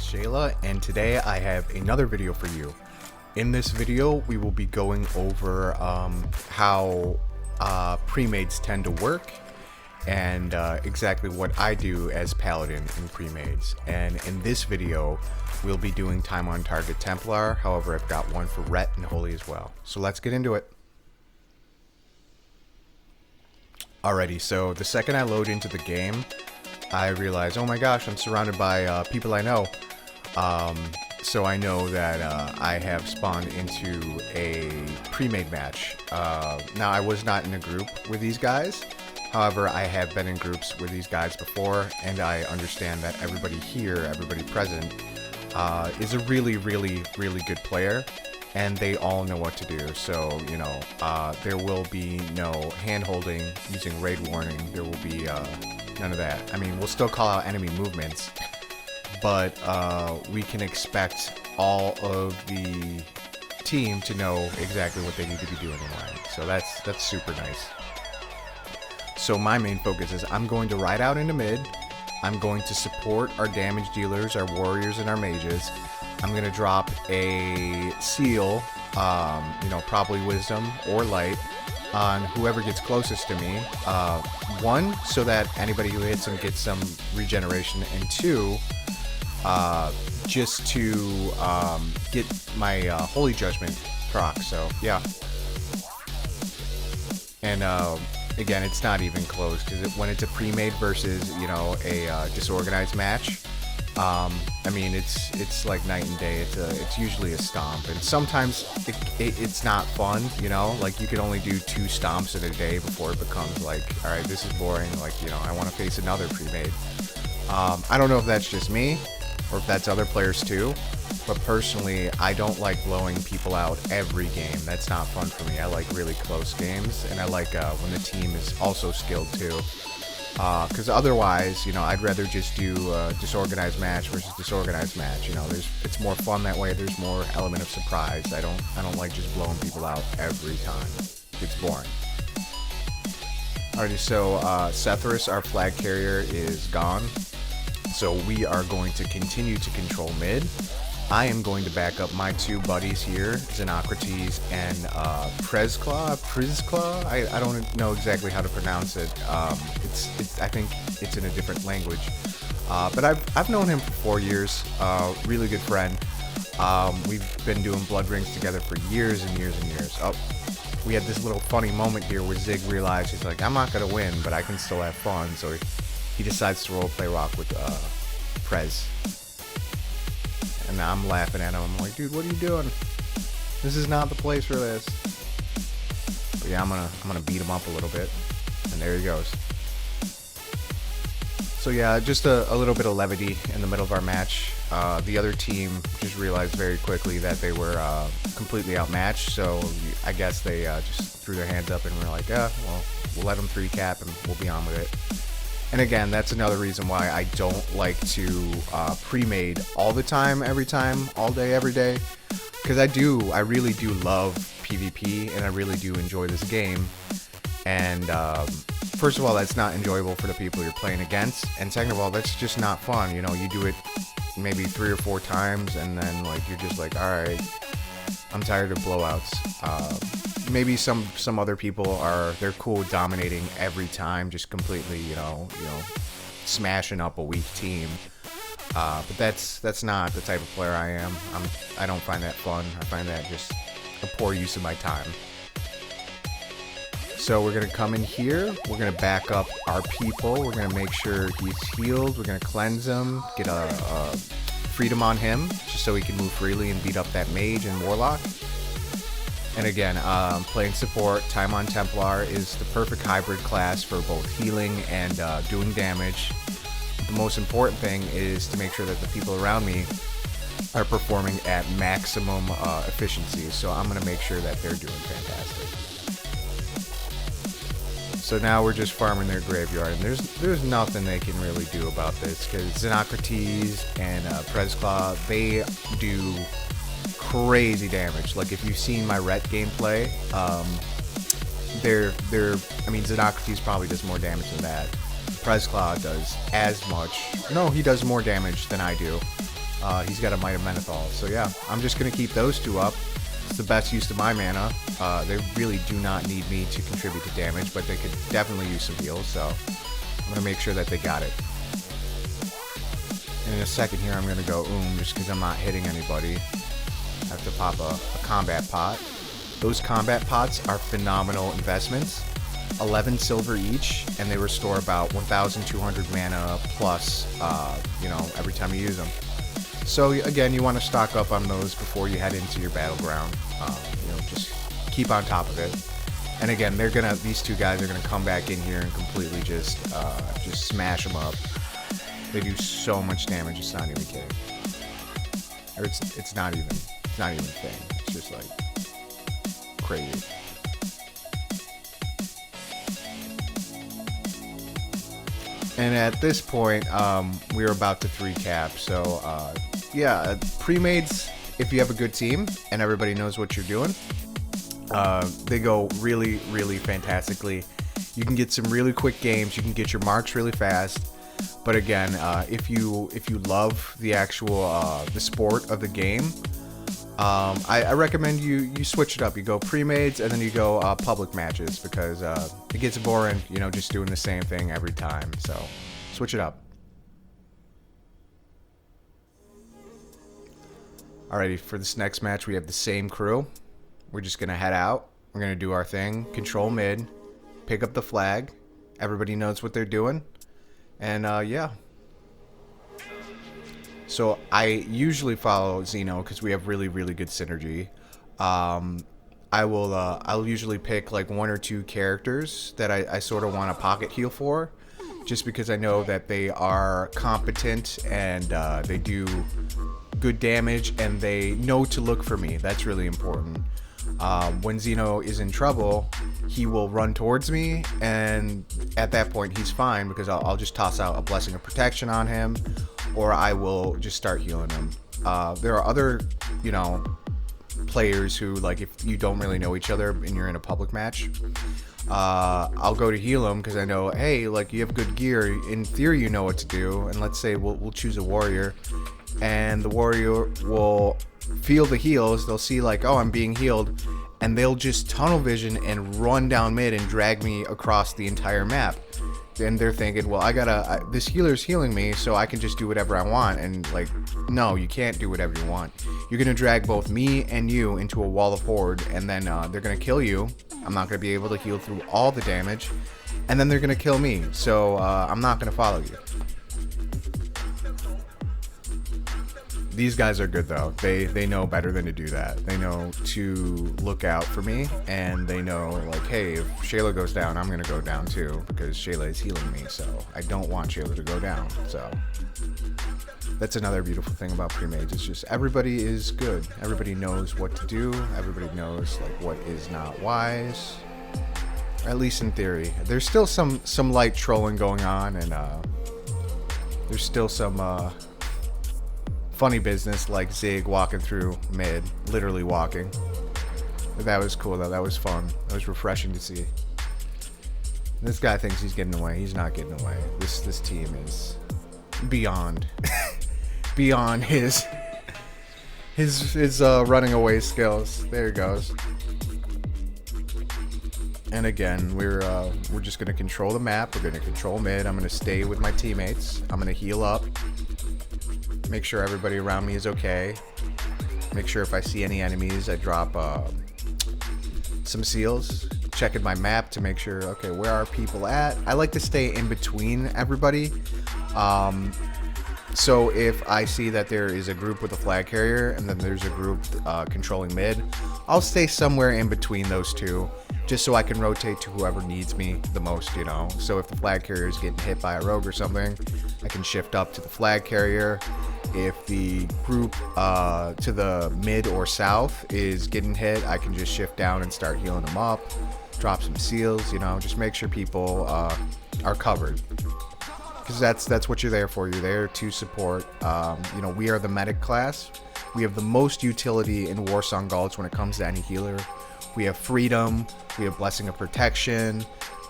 Shayla, and today I have another video for you. In this video, we will be going over how premades tend to work and exactly what I do as Paladin in premades. And in this video, we'll be doing time on target Templar. However, I've got one for Ret and Holy as well. So let's get into it. Alrighty, so the second I load into the game, I realize, oh my gosh, I'm surrounded by people I know. So I know that I have spawned into a pre-made match. Now, I was not in a group with these guys. However, I have been in groups with these guys before, and I understand that everybody here, everybody present, is a really good player, and they all know what to do. So, you know, there will be no hand-holding using raid warning. There will be none of that. I mean, we'll still call out enemy movements, but we can expect all of the team to know exactly what they need to be doing and why. So that's super nice. So my main focus is I'm going to ride out into mid. I'm going to support our damage dealers, our warriors, and our mages. I'm going to drop a seal, you know, probably wisdom or light, on whoever gets closest to me. One, so that anybody who hits him gets some regeneration, and two, just to get my Holy Judgment proc. So yeah. And again, it's not even close, because when it's a pre-made versus, you know, a disorganized match, I mean, it's like night and day. It's usually a stomp, and sometimes it's not fun, you know, like you can only do 2 stomps in a day before it becomes like, all right, this is boring, like, you know, I want to face another pre-made. I don't know if that's just me or if that's other players too, but personally, I don't like blowing people out every game. That's not fun for me. I like really close games, and I like when the team is also skilled too. Because otherwise, you know, I'd rather just do a disorganized match versus disorganized match. You know, it's more fun that way. There's more element of surprise. I don't like just blowing people out every time. It's boring. Alrighty, so Sethrus, our flag carrier, is gone. So we are going to continue to control mid. I am going to back up my 2 buddies here, Xenocrates and Prizclaw. I don't know exactly how to pronounce it. I think it's in a different language. But I've known him for 4 years. Really good friend. We've been doing blood rings together for years and years and years. Oh, we had this little funny moment here where Zig realized, he's like, I'm not gonna win, but I can still have fun. So he decides to roleplay rock with Prez. And I'm laughing at him. I'm like, dude, what are you doing? This is not the place for this. But yeah, I'm gonna beat him up a little bit. And there he goes. So yeah, just a little bit of levity in the middle of our match. The other team just realized very quickly that they were completely outmatched. So I guess they just threw their hands up and were like, yeah, well, we'll let them 3-cap and we'll be on with it. And again, that's another reason why I don't like to pre-made all the time, every time, all day, every day. Because I really do love PvP, and I really do enjoy this game. And first of all, that's not enjoyable for the people you're playing against. And second of all, that's just not fun. You know, you do it maybe 3 or 4 times, and then like you're just like, all right, I'm tired of blowouts. Maybe some other people they're cool with dominating every time, just completely, you know, smashing up a weak team. But that's not the type of player I am. I don't find that fun. I find that just a poor use of my time. So we're gonna come in here. We're gonna back up our people. We're gonna make sure he's healed. We're gonna cleanse him, get a freedom on him, just so he can move freely and beat up that mage and warlock. And again, playing support, time on Templar is the perfect hybrid class for both healing and doing damage. The most important thing is to make sure that the people around me are performing at maximum efficiency. So I'm going to make sure that they're doing fantastic. So now we're just farming their graveyard, and there's nothing they can really do about this, because Xenocrates and Prizclaw, they do crazy damage. Like, if you've seen my Ret gameplay, I mean, Xenocrates probably does more damage than that. Prizclaw does as much. No, he does more damage than I do. He's got a Might of Menthol. So yeah, I'm just going to keep those two up. It's the best use of my mana. They really do not need me to contribute to damage, but they could definitely use some heals, so I'm going to make sure that they got it. And in a second here, I'm going to go just because I'm not hitting anybody. I have to pop a combat pot. Those combat pots are phenomenal investments. 11 silver each, and they restore about 1,200 mana plus, every time you use them. So again, you want to stock up on those before you head into your battleground. Just keep on top of it. And again, these two guys are gonna come back in here and completely just smash them up. They do so much damage, it's not even kidding. Or it's not even a thing. It's just like crazy. And at this point, we're about to 3-cap. So yeah, premades, if you have a good team and everybody knows what you're doing, they go really, really fantastically. You can get some really quick games. You can get your marks really fast. But again, if you love the actual the sport of the game, I recommend you switch it up. You go premades and then you go public matches, because it gets boring, just doing the same thing every time. So switch it up. Alrighty, for this next match, we have the same crew. We're just going to head out. We're going to do our thing. Control mid. Pick up the flag. Everybody knows what they're doing. And, yeah. So, I usually follow Xeno because we have really, really good synergy. I'll usually pick, like, 1 or 2 characters that I sort of want to pocket heal for. Just because I know that they are competent and they do good damage, and they know to look for me. That's really important. When Xeno is in trouble, he will run towards me, and at that point he's fine, because I'll just toss out a Blessing of Protection on him, or I will just start healing him. There are other, players who, like, if you don't really know each other and you're in a public match, I'll go to heal him because I know, hey, like, you have good gear. In theory, you know what to do. And let's say we'll choose a warrior, and the warrior will feel the heals. They'll see, like, oh, I'm being healed, and they'll just tunnel vision and run down mid and drag me across the entire map. And they're thinking, well, this healer's healing me, so I can just do whatever I want. And, like, no, you can't do whatever you want. You're going to drag both me and you into a wall of horde, and then they're going to kill you. I'm not going to be able to heal through all the damage, and then they're going to kill me. So I'm not going to follow you. These guys are good, though. They know better than to do that. They know to look out for me, and they know, like, hey, if Shayla goes down, I'm going to go down too, because Shayla is healing me, so I don't want Shayla to go down. So that's another beautiful thing about premades. It's just everybody is good. Everybody knows what to do. Everybody knows, like, what is not wise. At least in theory. There's still some light trolling going on, and there's still some funny business, like Zig walking through mid, literally walking. But that was cool, though. That was fun. That was refreshing to see. This guy thinks he's getting away. He's not getting away. This team is beyond beyond his running away skills. There he goes. And again, we're just gonna control the map. We're gonna control mid. I'm gonna stay with my teammates. I'm gonna heal up. Make sure everybody around me is okay. Make sure if I see any enemies, I drop some seals. Checking my map to make sure, okay, where are people at? I like to stay in between everybody. So if I see that there is a group with a flag carrier and then there's a group controlling mid, I'll stay somewhere in between those two, just so I can rotate to whoever needs me the most, you know. So if the flag carrier is getting hit by a rogue or something, I can shift up to the flag carrier. If the group to the mid or south is getting hit, I can just shift down and start healing them up, drop some seals, you know, just make sure people are covered. Because that's what you're there for. You're there to support. You know, we are the medic class. We have the most utility in Warsong Gulch when it comes to any healer. We have freedom. We have blessing of protection.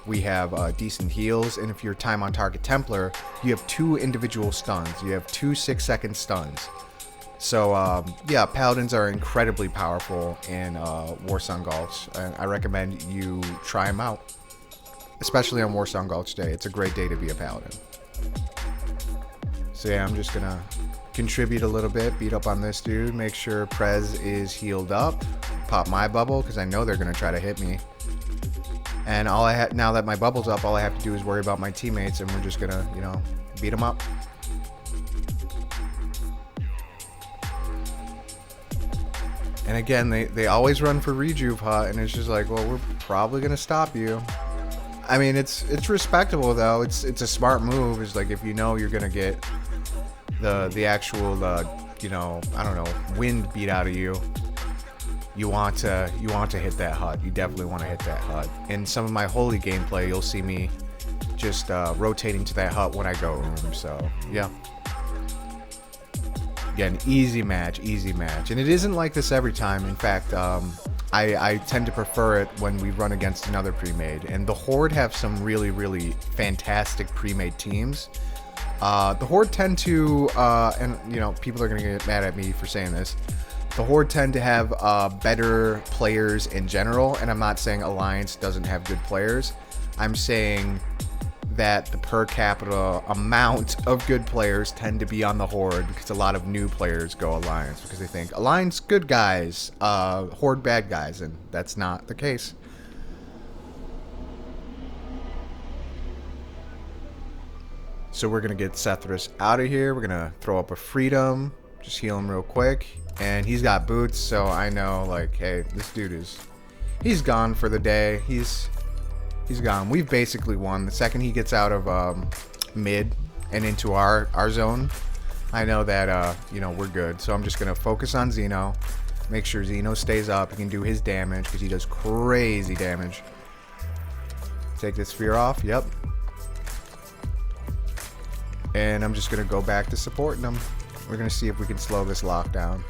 We have decent heals. And if you're time on target Templar, you have 2 individual stuns. You have 2 6-second stuns. So yeah, paladins are incredibly powerful in Warsong Gulch, and I recommend you try them out, especially on Warsong Gulch Day. It's a great day to be a paladin. So yeah, I'm just gonna contribute a little bit, beat up on this dude, make sure Prez is healed up, pop my bubble because I know they're gonna try to hit me. And all I have now that my bubble's up, all I have to do is worry about my teammates, and we're just gonna, you know, beat them up. And again, they always run for Rejuve Hut, and it's just like, well, we're probably gonna stop you. I mean, it's respectable though. It's a smart move. It's like if you know you're gonna get the actual you know, I don't know, wind beat out of you. You want to hit that hut. You definitely want to hit that hut. In some of my holy gameplay, you'll see me just rotating to that hut when I go room. So yeah. Again, easy match, and it isn't like this every time. In fact, I tend to prefer it when we run against another pre-made, and the Horde have some really fantastic pre-made teams. The Horde tend to, and you know, people are gonna get mad at me for saying this, the Horde tend to have better players in general, and I'm not saying Alliance doesn't have good players. I'm saying that the per capita amount of good players tend to be on the Horde because a lot of new players go Alliance because they think Alliance good guys, Horde bad guys, and that's not the case. So we're gonna get Sethras out of here. We're gonna throw up a freedom, just heal him real quick, and he's got boots, so I know, like, hey, this dude he's gone for the day. He's gone. We've basically won. The second he gets out of mid and into our zone, I know that you know, we're good. So I'm just gonna focus on Xeno, make sure Xeno stays up. He can do his damage because he does crazy damage. Take this sphere off. Yep. And I'm just gonna go back to supporting him. We're gonna see if we can slow this lockdown.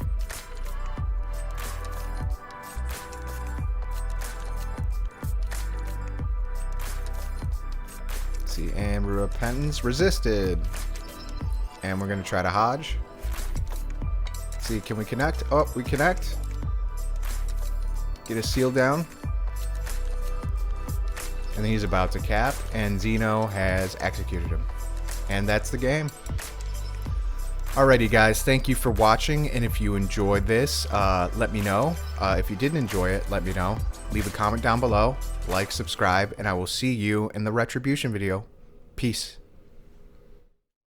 And Repentance resisted. And we're going to try to Hodge. See, can we connect? Oh, we connect. Get a seal down. And he's about to cap. And Xeno has executed him. And that's the game. Alrighty, guys. Thank you for watching. And if you enjoyed this, let me know. If you didn't enjoy it, let me know. Leave a comment down below. Like, subscribe, and I will see you in the Retribution video. Peace.